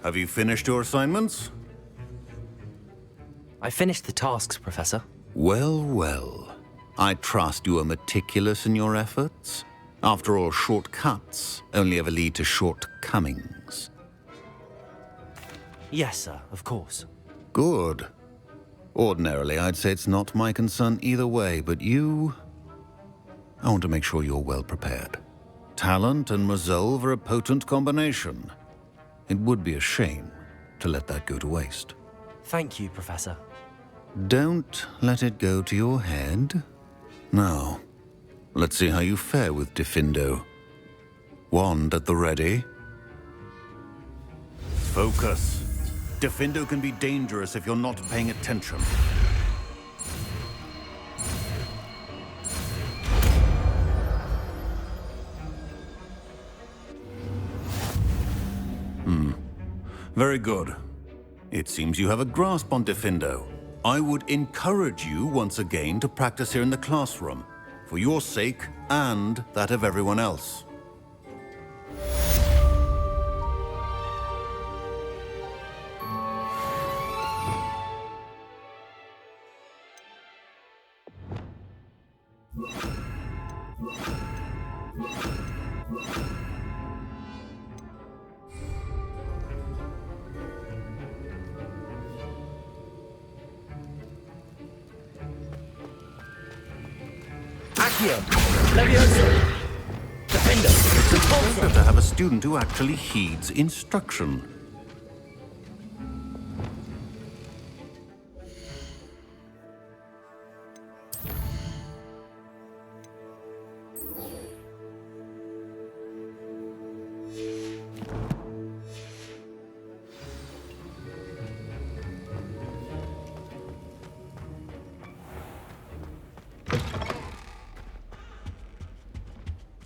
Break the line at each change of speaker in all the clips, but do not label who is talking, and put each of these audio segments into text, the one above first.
Have you finished your assignments?
I finished the tasks, Professor.
Well, well. I trust you are meticulous in your efforts. After all, shortcuts only ever lead to shortcomings.
Yes, sir, of course.
Good. Ordinarily, I'd say it's not my concern either way, but you... I want to make sure you're well prepared. Talent and resolve are a potent combination. It would be a shame to let that go to waste.
Thank you, Professor.
Don't let it go to your head. Now, let's see how you fare with Diffindo. Wand at the ready. Focus. Diffindo can be dangerous if you're not paying attention. Very good. It seems you have a grasp on Diffindo. I would encourage you once again to practice here in the classroom, for your sake and that of everyone else. It's a pleasure to have a student who actually heeds instruction.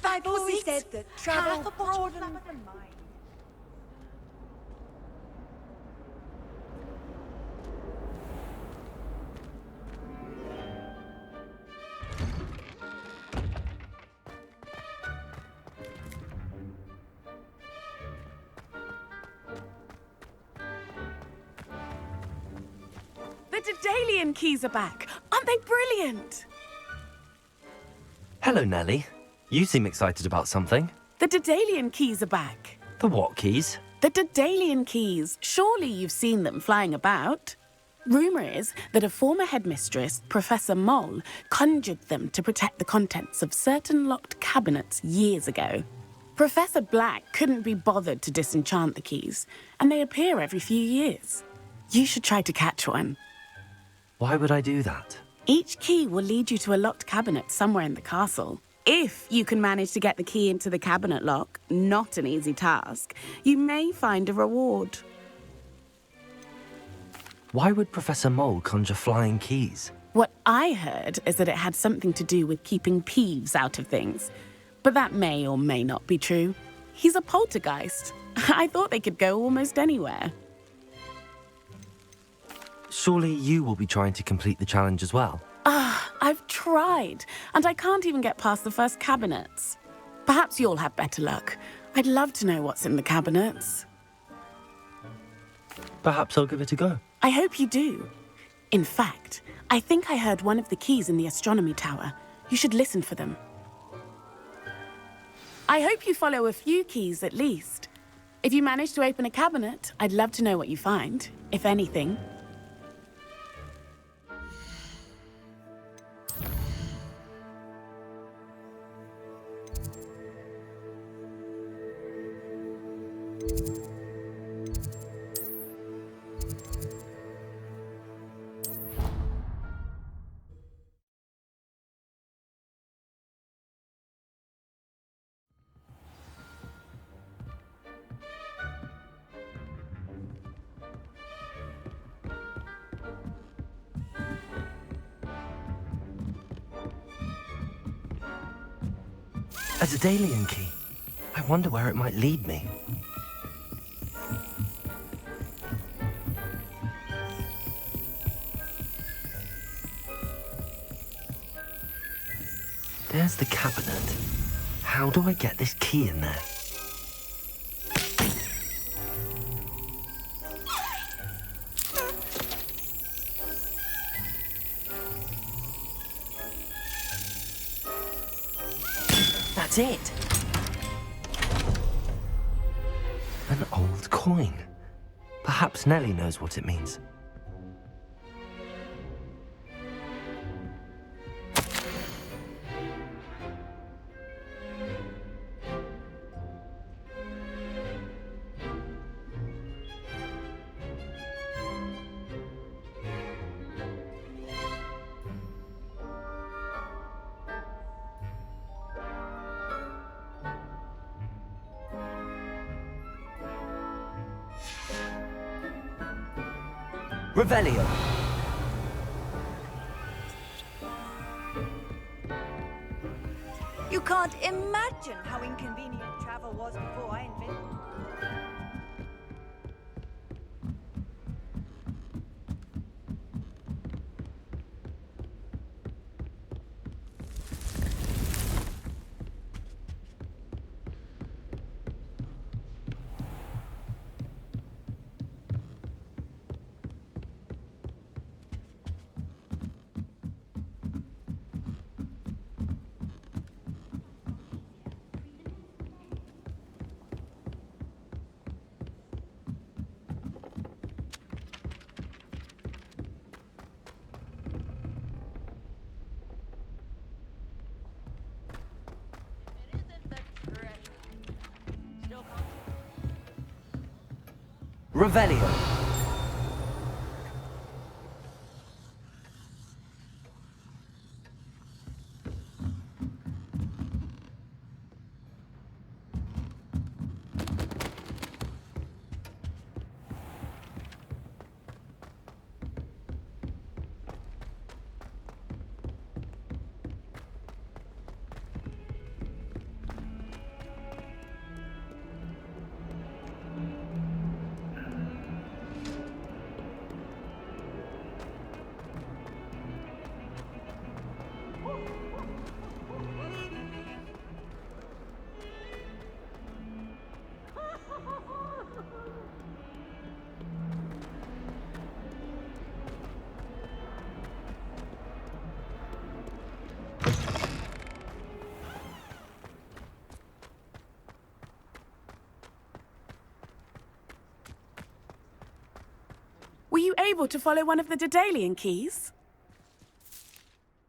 I've always said that travel broadens the mind.
The Daedalian keys are back. Aren't they brilliant?
Hello, Nellie. You seem excited about something.
The Daedalian keys are back.
The what keys?
The Daedalian keys. Surely you've seen them flying about. Rumour is that a former headmistress, Professor Moll, conjured them to protect the contents of certain locked cabinets years ago. Professor Black couldn't be bothered to disenchant the keys, and they appear every few years. You should try to catch one.
Why would I do that?
Each key will lead you to a locked cabinet somewhere in the castle. If you can manage to get the key into the cabinet lock, not an easy task, you may find a reward.
Why would Professor Mole conjure flying keys?
What I heard is that it had something to do with keeping Peeves out of things. But that may or may not be true. He's a poltergeist. I thought they could go almost anywhere.
Surely you will be trying to complete the challenge as well?
I've tried, and I can't even get past the first cabinets. Perhaps you'll have better luck. I'd love to know what's in the cabinets.
Perhaps I'll give it a go.
I hope you do. In fact, I think I heard one of the keys in the astronomy tower. You should listen for them. I hope you follow a few keys at least. If you manage to open a cabinet, I'd love to know what you find, if anything.
A Daedalian key. I wonder where it might lead me. There's the cabinet. How do I get this key in there? That's it. An old coin. Perhaps Nellie knows what it means. Revelio.
You can't imagine how inconvenient travel was before I invented it.
Revelio.
Were you able to follow one of the Daedalian keys?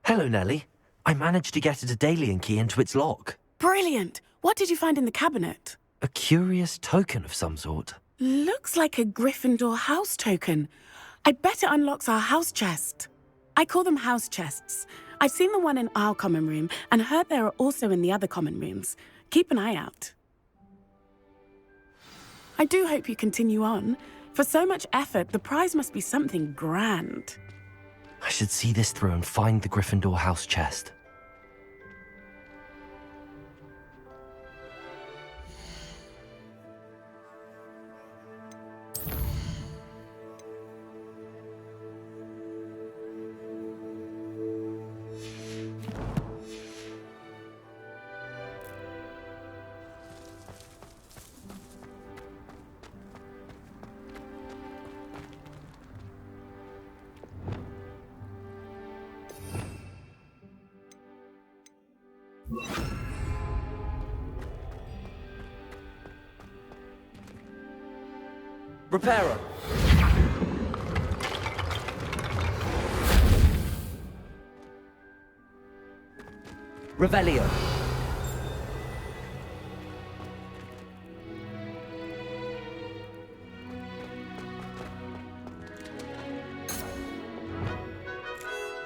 Hello, Nellie. I managed to get a Daedalian key into its lock.
Brilliant! What did you find in the cabinet?
A curious token of some sort.
Looks like a Gryffindor house token. I bet it unlocks our house chest. I call them house chests. I've seen the one in our common room and heard there are also in the other common rooms. Keep an eye out. I do hope you continue on. For so much effort, the prize must be something grand.
I should see this through and find the Gryffindor house chest. Reparo. Revelio.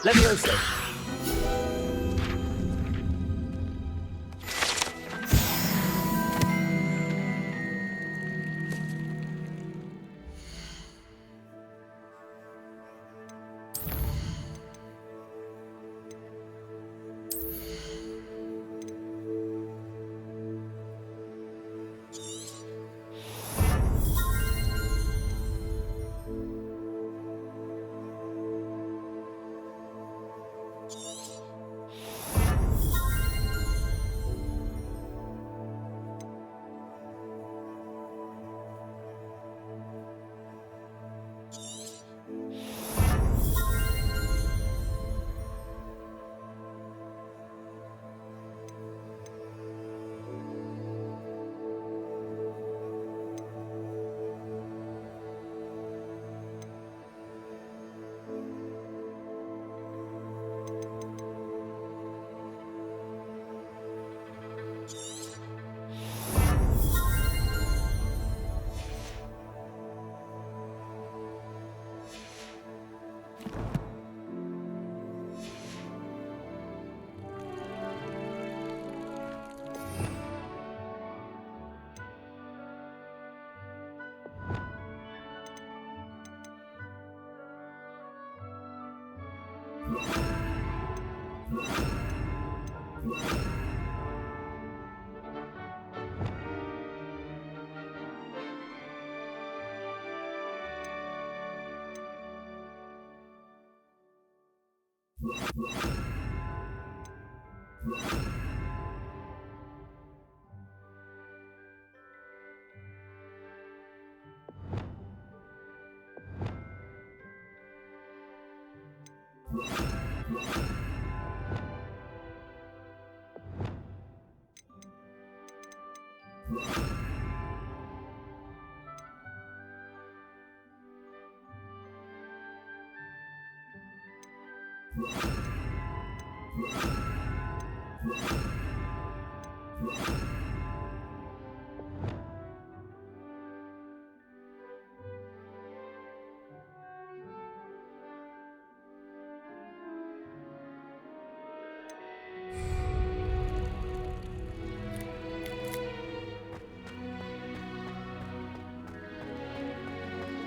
Levioso.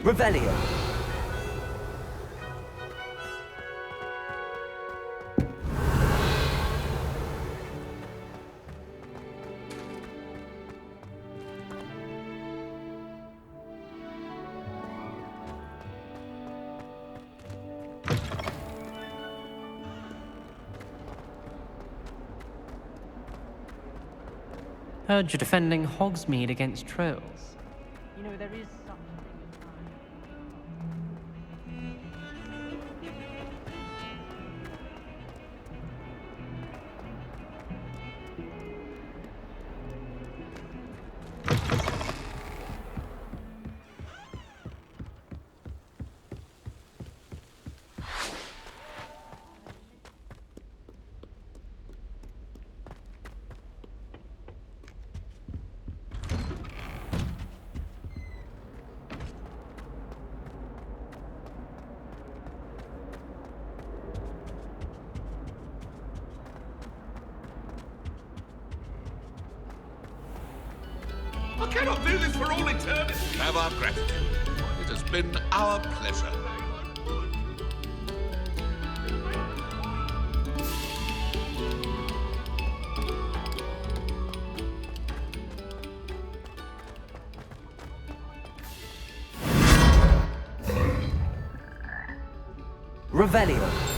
Revelio.
Heard you're defending Hogsmeade against trolls. You know, there is such
I cannot do this for all eternity. Have our gratitude. It has been our pleasure.
Revelio.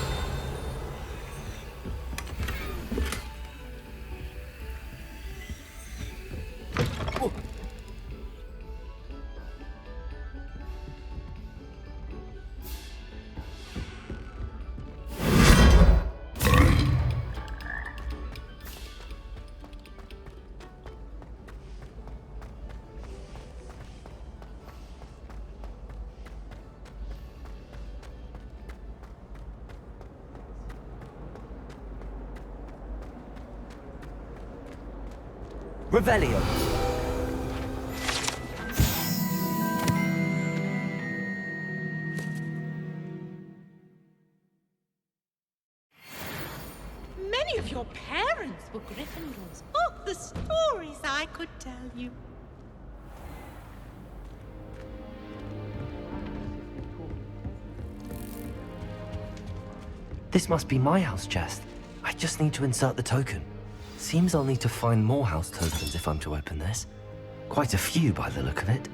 Revelio.
Many of your parents were Gryffindors. Oh, the stories I could tell you.
This must be my house chest. I just need to insert the token. Seems I'll need to find more house tokens if I'm to open this. Quite a few by the look of it.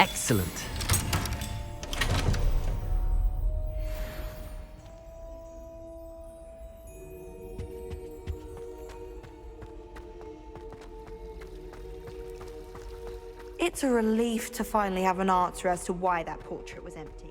Excellent.
It's a relief to finally have an answer as to why that portrait was empty.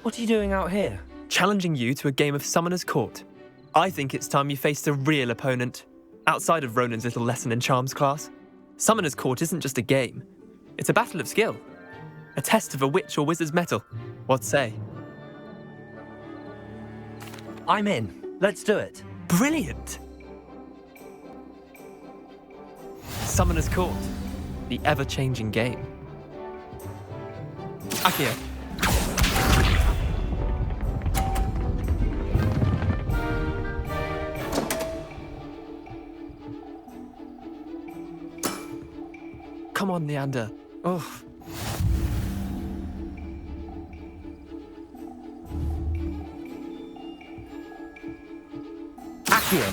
What are you doing out here?
Challenging you to a game of Summoner's Court. I think it's time you faced a real opponent, outside of Ronan's little lesson in charms class. Summoner's Court isn't just a game. It's a battle of skill. A test of a witch or wizard's mettle. What say?
I'm in. Let's do it.
Brilliant! Summoner's Court. The ever-changing game. Akio. Come on, Leander. Oh.
Akio.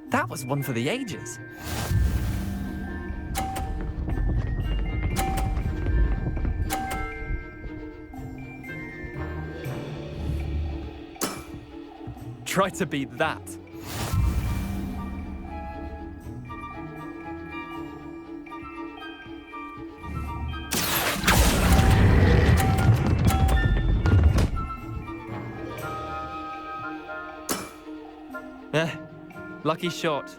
That was one for the ages. Try to beat that. Lucky shot.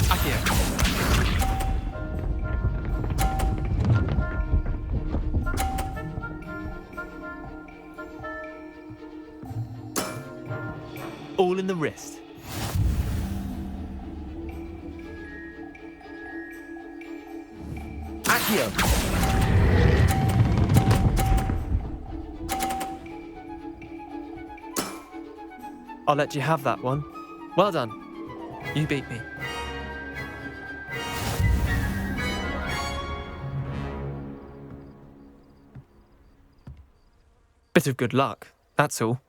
Akio. All in the wrist.
Akio.
I'll let you have that one. Well done. You beat me. Bit of good luck, that's all.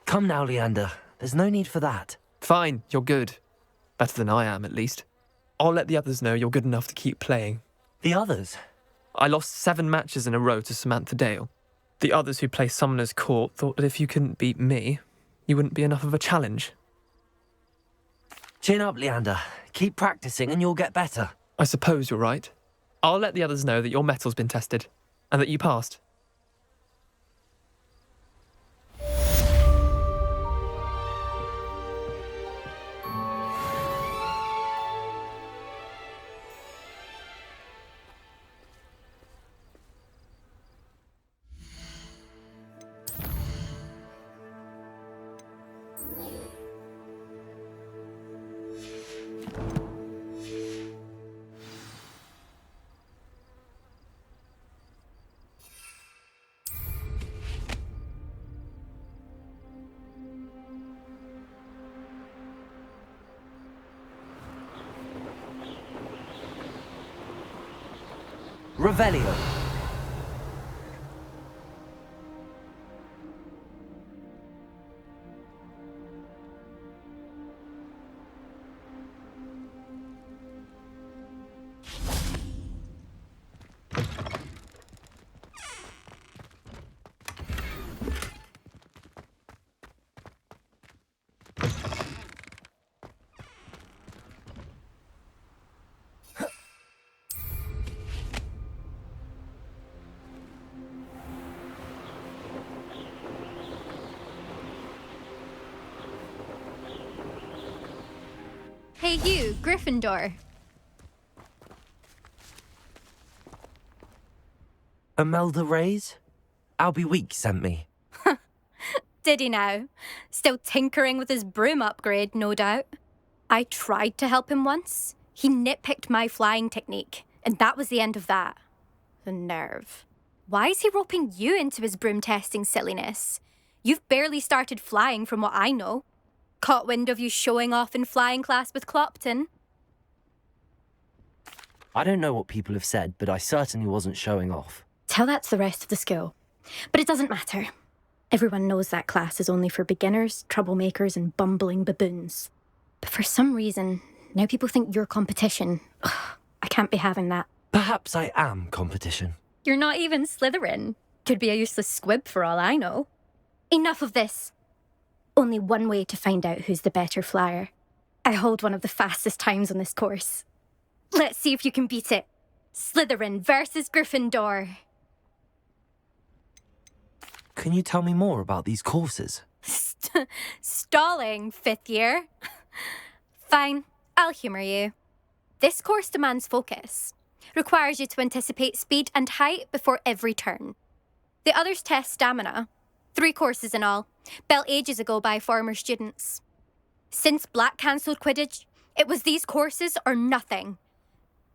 Come now, Leander. There's no need for that.
Fine, you're good. Better than I am, at least. I'll let the others know you're good enough to keep playing.
The others?
I lost 7 matches in a row to Samantha Dale. The others who play Summoner's Court thought that if you couldn't beat me, you wouldn't be enough of a challenge.
Chin up, Leander. Keep practicing and you'll get better.
I suppose you're right. I'll let the others know that your metal's been tested, and that you passed.
Revelio.
Hey you, Gryffindor.
Imelda Reyes? Albie Weeks sent me.
Did he now? Still tinkering with his broom upgrade, no doubt. I tried to help him once. He nitpicked my flying technique, and that was the end of that. The nerve. Why is he roping you into his broom testing silliness? You've barely started flying from what I know. Caught wind of you showing off in flying class with Clopton.
I don't know what people have said, but I certainly wasn't showing off.
Tell that to the rest of the school. But it doesn't matter. Everyone knows that class is only for beginners, troublemakers, and bumbling baboons. But for some reason, now people think you're competition. Ugh, I can't be having that.
Perhaps I am competition.
You're not even Slytherin. Could be a useless squib for all I know. Enough of this. Only one way to find out who's the better flyer. I hold one of the fastest times on this course. Let's see if you can beat it. Slytherin versus Gryffindor.
Can you tell me more about these courses?
Stalling, 5th year. Fine, I'll humour you. This course demands focus. Requires you to anticipate speed and height before every turn. The others test stamina. 3 courses in all, built ages ago by former students. Since Black cancelled Quidditch, it was these courses or nothing.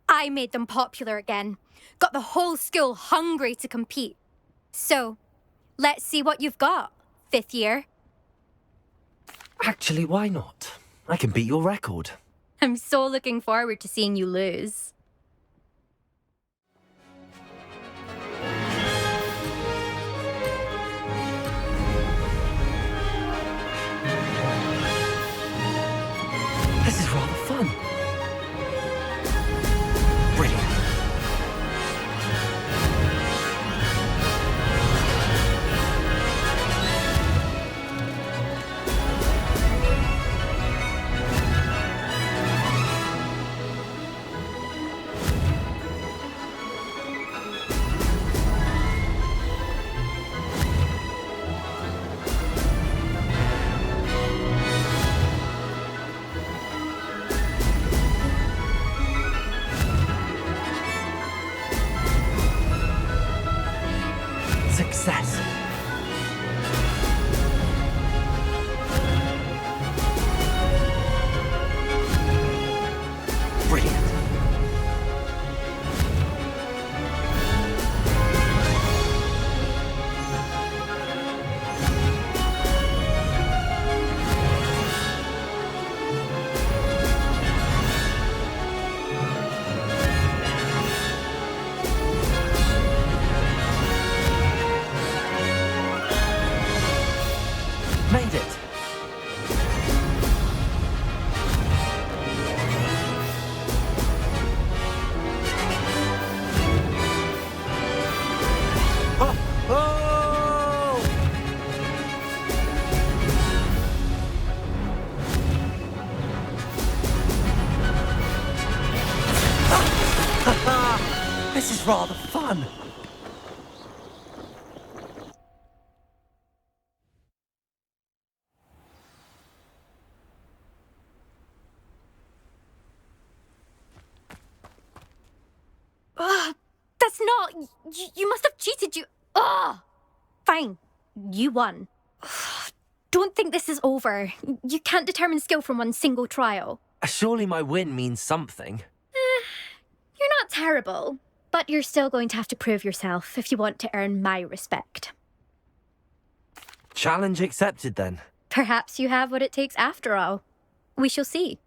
I made them popular again. Got the whole school hungry to compete. So, let's see what you've got, 5th year.
Actually, why not? I can beat your record.
I'm so looking forward to seeing you lose.
This is rather fun. Brilliant. Success. Brilliant. Made it. Oh! Oh! This is rather fun.
That's not... You must have cheated, you... Ugh! Fine. You won. Don't think this is over. You can't determine skill from one single trial.
Surely my win means something.
You're not terrible, but you're still going to have to prove yourself if you want to earn my respect.
Challenge accepted then.
Perhaps you have what it takes after all. We shall see.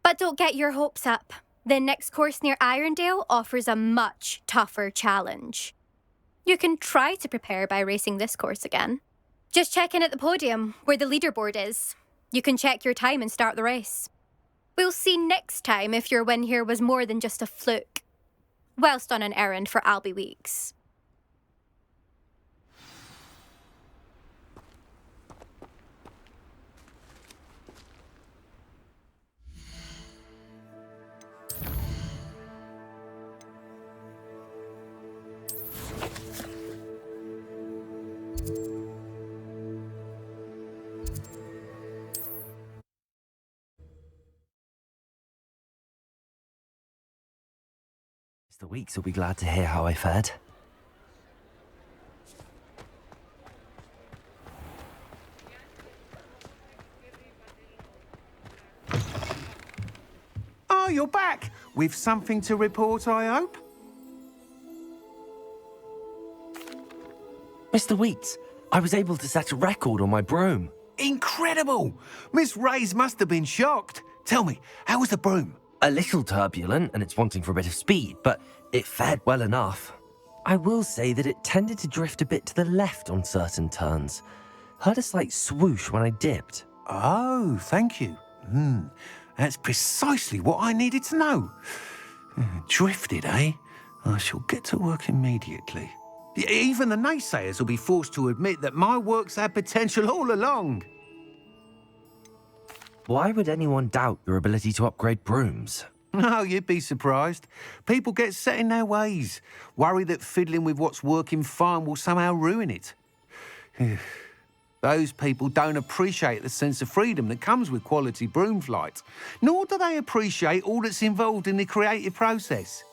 But don't get your hopes up. The next course near Irondale offers a much tougher challenge. You can try to prepare by racing this course again. Just check in at the podium, where the leaderboard is. You can check your time and start the race. We'll see next time if your win here was more than just a fluke. Whilst on an errand for Albie Weeks.
Mr. Weeks will be glad to hear how I fared.
Oh, you're back! With something to report, I hope?
Mr. Weeks, I was able to set a record on my broom.
Incredible! Miss Reyes must have been shocked. Tell me, how was the broom?
A little turbulent, and it's wanting for a bit of speed, but it fared well enough. I will say that it tended to drift a bit to the left on certain turns. Heard a slight swoosh when I dipped.
Oh, thank you. That's precisely what I needed to know. Drifted, eh? I shall get to work immediately. Even the naysayers will be forced to admit that my work's had potential all along.
Why would anyone doubt your ability to upgrade brooms?
No, you'd be surprised. People get set in their ways, worry that fiddling with what's working fine will somehow ruin it. Those people don't appreciate the sense of freedom that comes with quality broom flight, nor do they appreciate all that's involved in the creative process.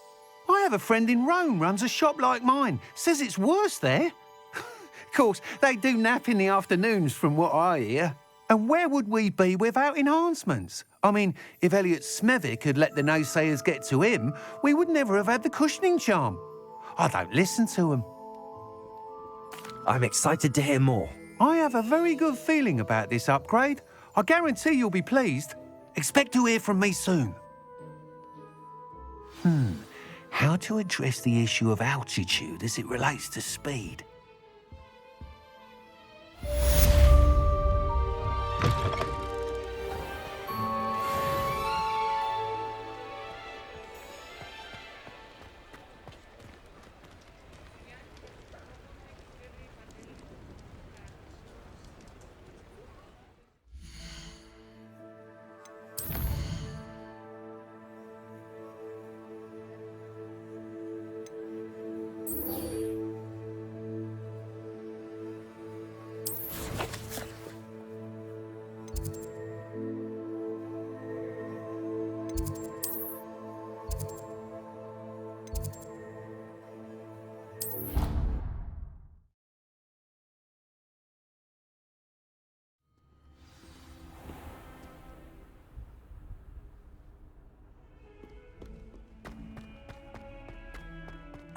I have a friend in Rome runs a shop like mine, says it's worse there. Of course, they do nap in the afternoons from what I hear. And where would we be without enhancements? I mean, if Elliot Smethwick had let the naysayers get to him, we would never have had the cushioning charm. I don't listen to them.
I'm excited to hear more.
I have a very good feeling about this upgrade. I guarantee you'll be pleased. Expect to hear from me soon. How to address the issue of altitude as it relates to speed?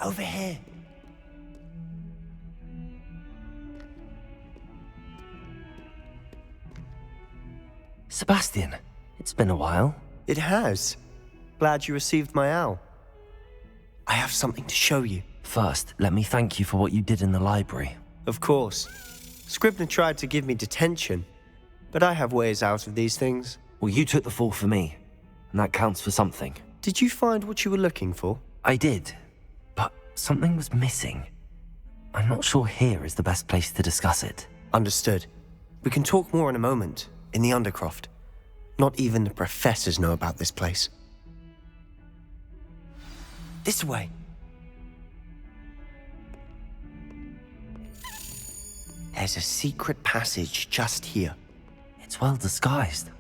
Over here.
Sebastian, it's been a while.
It has. Glad you received my owl. I have something to show you.
First, let me thank you for what you did in the library.
Of course. Scribner tried to give me detention, but I have ways out of these things.
Well, you took the fall for me, and that counts for something.
Did you find what you were looking for?
I did, but something was missing. I'm not sure here is the best place to discuss it.
Understood. We can talk more in a moment, in the Undercroft. Not even the professors know about this place. This way. There's a secret passage just here.
It's well disguised.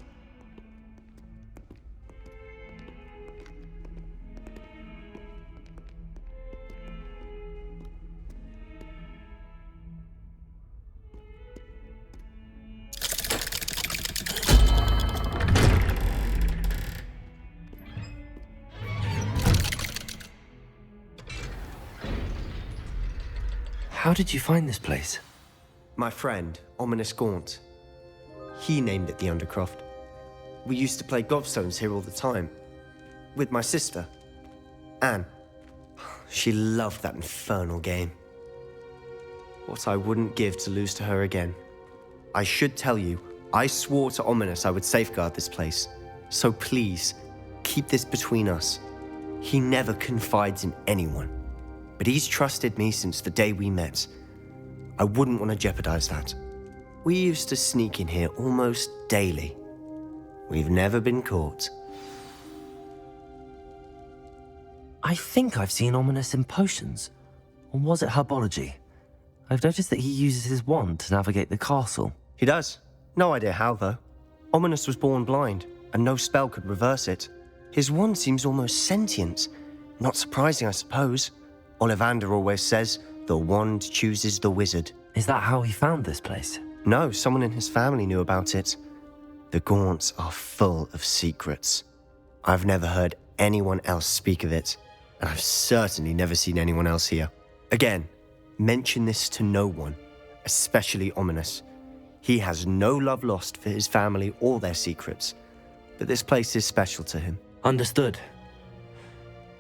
How did you find this place?
My friend, Ominis Gaunt. He named it the Undercroft. We used to play gobstones here all the time. With my sister, Anne. She loved that infernal game. What I wouldn't give to lose to her again. I should tell you, I swore to Ominis I would safeguard this place. So please, keep this between us. He never confides in anyone. But he's trusted me since the day we met. I wouldn't want to jeopardize that. We used to sneak in here almost daily. We've never been caught.
I think I've seen Ominis in potions. Or was it herbology? I've noticed that he uses his wand to navigate the castle.
He does. No idea how, though. Ominis was born blind, and no spell could reverse it. His wand seems almost sentient. Not surprising, I suppose. Ollivander always says, the wand chooses the wizard.
Is that how he found this place?
No, someone in his family knew about it. The Gaunts are full of secrets. I've never heard anyone else speak of it, and I've certainly never seen anyone else here. Again, mention this to no one, especially Ominis. He has no love lost for his family or their secrets, but this place is special to him.
Understood.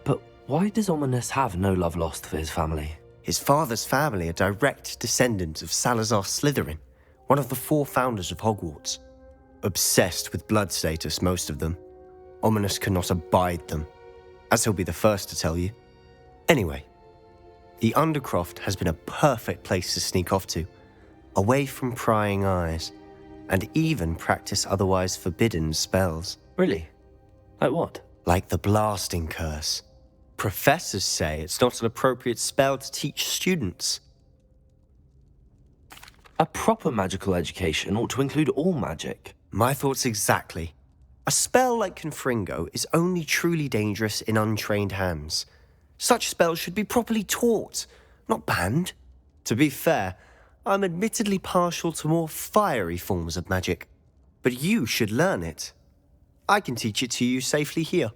But why does Ominis have no love lost for his family?
His father's family are direct descendants of Salazar Slytherin, one of the 4 founders of Hogwarts. Obsessed with blood status, most of them. Ominis cannot abide them, as he'll be the first to tell you. Anyway, the Undercroft has been a perfect place to sneak off to, away from prying eyes, and even practice otherwise forbidden spells.
Really? Like what?
Like the blasting curse. Professors say it's not an appropriate spell to teach students.
A proper magical education ought to include all magic.
My thoughts exactly. A spell like Confringo is only truly dangerous in untrained hands. Such spells should be properly taught, not banned. To be fair, I'm admittedly partial to more fiery forms of magic, but you should learn it. I can teach it to you safely here.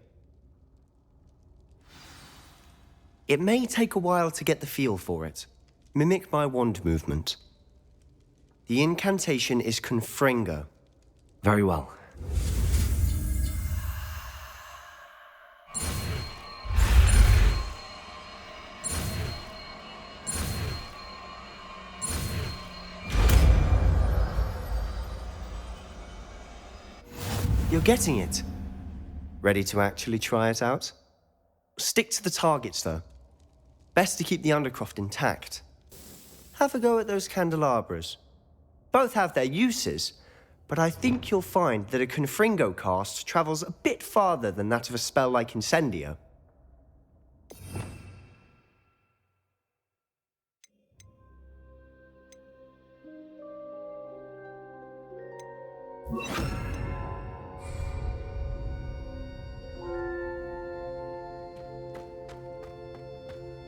It may take a while to get the feel for it. Mimic my wand movement. The incantation is Confringo.
Very well.
You're getting it. Ready to actually try it out? Stick to the targets, though. Best to keep the Undercroft intact. Have a go at those candelabras. Both have their uses, but I think you'll find that a Confringo cast travels a bit farther than that of a spell like Incendio.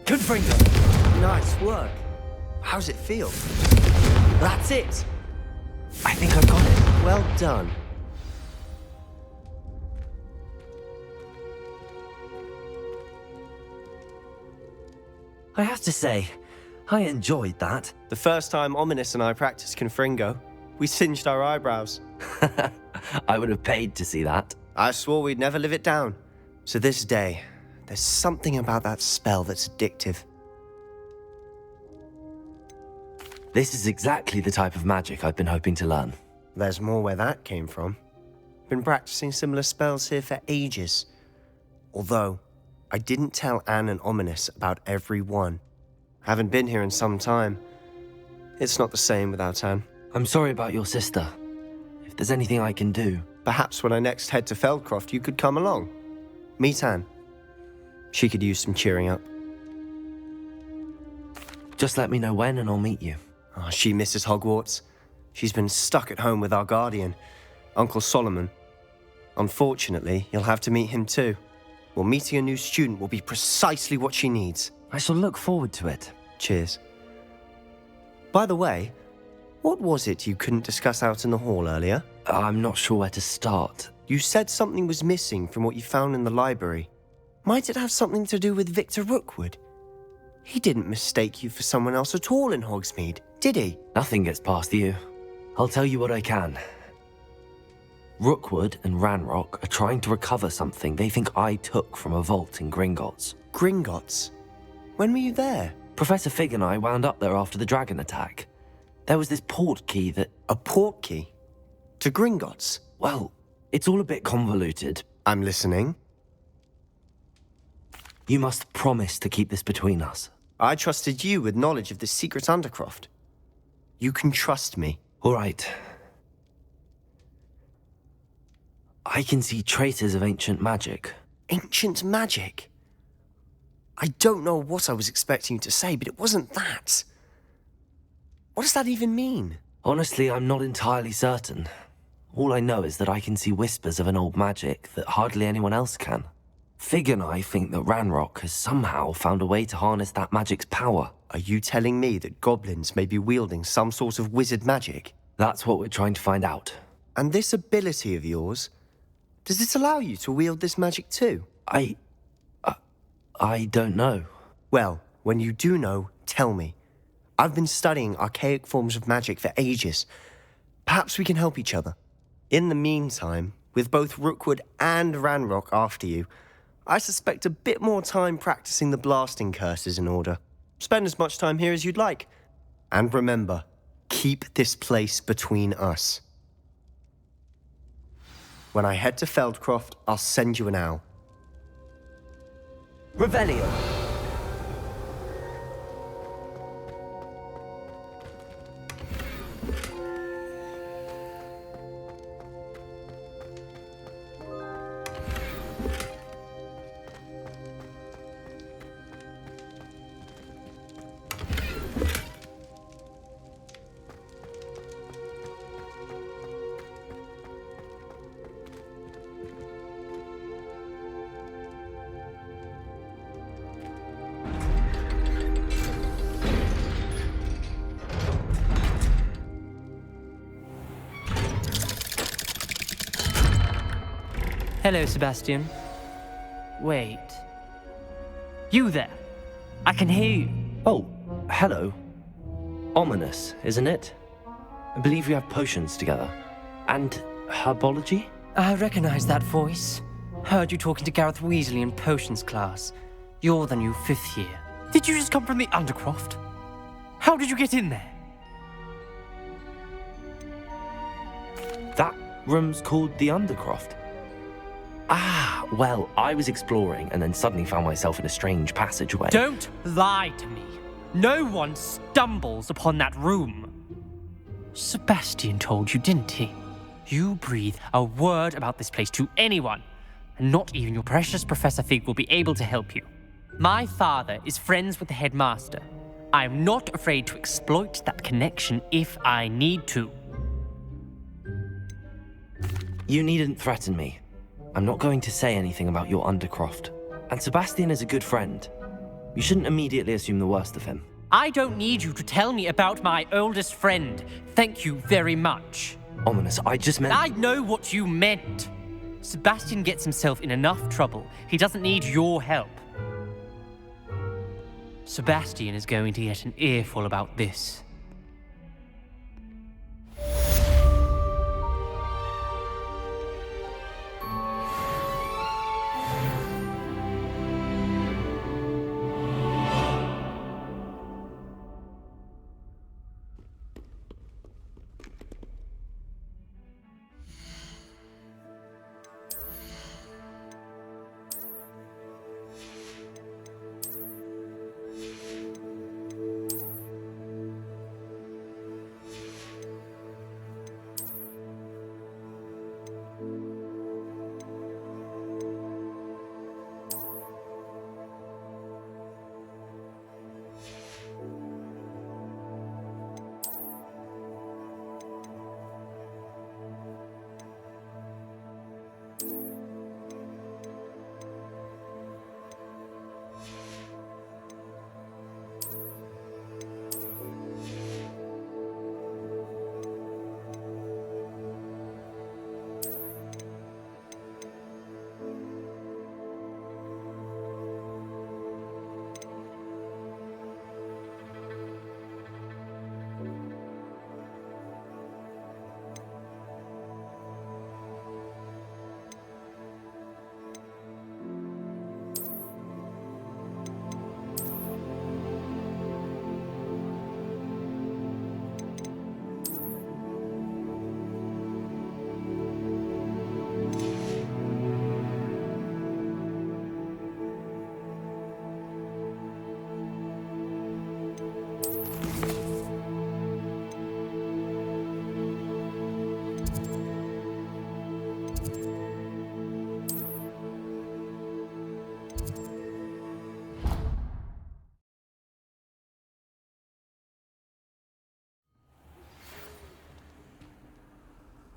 Confringo! Nice work. How's it feel? That's it!
I think I've got it.
Well done.
I have to say, I enjoyed that.
The first time Ominis and I practiced Confringo, we singed our eyebrows.
I would have paid to see that.
I swore we'd never live it down. To this day, there's something about that spell that's addictive.
This is exactly the type of magic I've been hoping to learn.
There's more where that came from. Been practicing similar spells here for ages. Although, I didn't tell Anne and Ominis about every one. Haven't been here in some time. It's not the same without Anne.
I'm sorry about your sister. If there's anything I can do...
Perhaps when I next head to Feldcroft, you could come along. Meet Anne. She could use some cheering up.
Just let me know when and I'll meet you.
Oh, she misses Hogwarts. She's been stuck at home with our guardian, Uncle Solomon. Unfortunately, you'll have to meet him too. Well, meeting a new student will be precisely what she needs.
I shall look forward to it.
Cheers. By the way, what was it you couldn't discuss out in the hall earlier?
I'm not sure where to start.
You said something was missing from what you found in the library. Might it have something to do with Victor Rookwood? He didn't mistake you for someone else at all in Hogsmeade, did he?
Nothing gets past you. I'll tell you what I can. Rookwood and Ranrock are trying to recover something they think I took from a vault in Gringotts.
Gringotts? When were you there?
Professor Fig and I wound up there after the dragon attack. There was this port key that...
A port key? To Gringotts?
Well, it's all a bit convoluted.
I'm listening.
You must promise to keep this between us.
I trusted you with knowledge of the secret Undercroft. You can trust me.
All right. I can see traces of ancient magic.
Ancient magic? I don't know what I was expecting you to say, but it wasn't that. What does that even mean?
Honestly, I'm not entirely certain. All I know is that I can see whispers of an old magic that hardly anyone else can. Fig and I think that Ranrock has somehow found a way to harness that magic's power.
Are you telling me that goblins may be wielding some sort of wizard magic?
That's what we're trying to find out.
And this ability of yours, does it allow you to wield this magic too?
I don't know.
Well, when you do know, tell me. I've been studying archaic forms of magic for ages. Perhaps we can help each other. In the meantime, with both Rookwood and Ranrock after you, I suspect a bit more time practicing the blasting curse is in order. Spend as much time here as you'd like. And remember, keep this place between us. When I head to Feldcroft, I'll send you an owl.
Revelio.
Hello, Sebastian. Wait. You there? I can hear you.
Oh, hello. Ominous, isn't it? I believe we have potions together. And herbology?
I recognize that voice. Heard you talking to Gareth Weasley in potions class. You're the new 5th year. Did you just come from the Undercroft? How did you get in there?
That room's called the Undercroft. Ah, well, I was exploring and then suddenly found myself in a strange passageway.
Don't lie to me. No one stumbles upon that room. Sebastian told you, didn't he? You breathe a word about this place to anyone, and not even your precious Professor Fig will be able to help you. My father is friends with the headmaster. I am not afraid to exploit that connection if I need to.
You needn't threaten me. I'm not going to say anything about your Undercroft. And Sebastian is a good friend. You shouldn't immediately assume the worst of him.
I don't need you to tell me about my oldest friend. Thank you very much.
Ominous, I just meant...
I know what you meant. Sebastian gets himself in enough trouble. He doesn't need your help. Sebastian is going to get an earful about this.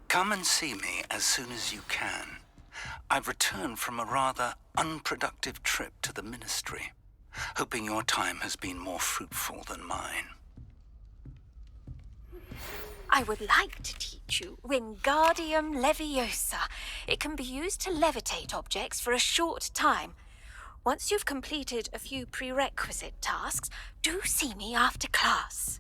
Come and see me as soon as you can. I've returned from a rather unproductive trip to the Ministry, hoping your time has been more fruitful than mine.
I would like to teach you Wingardium Leviosa. It can be used to levitate objects for a short time. Once you've completed a few prerequisite tasks, do see me after class.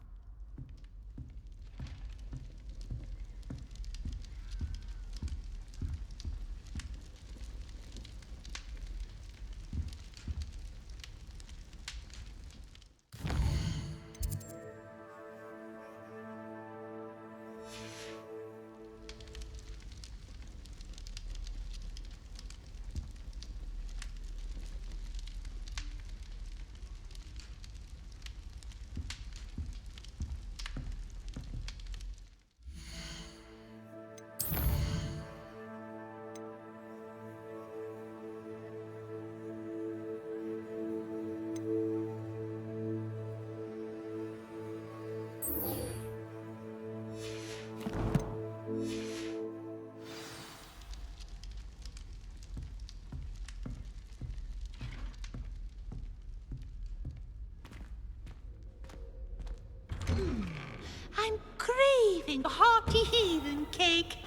I'm craving a hearty heathen cake,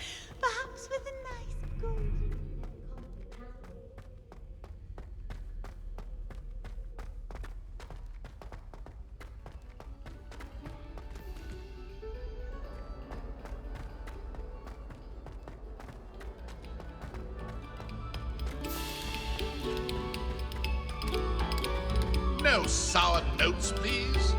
perhaps with a nice golden...
No sour notes, please.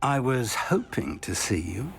I was hoping to see you.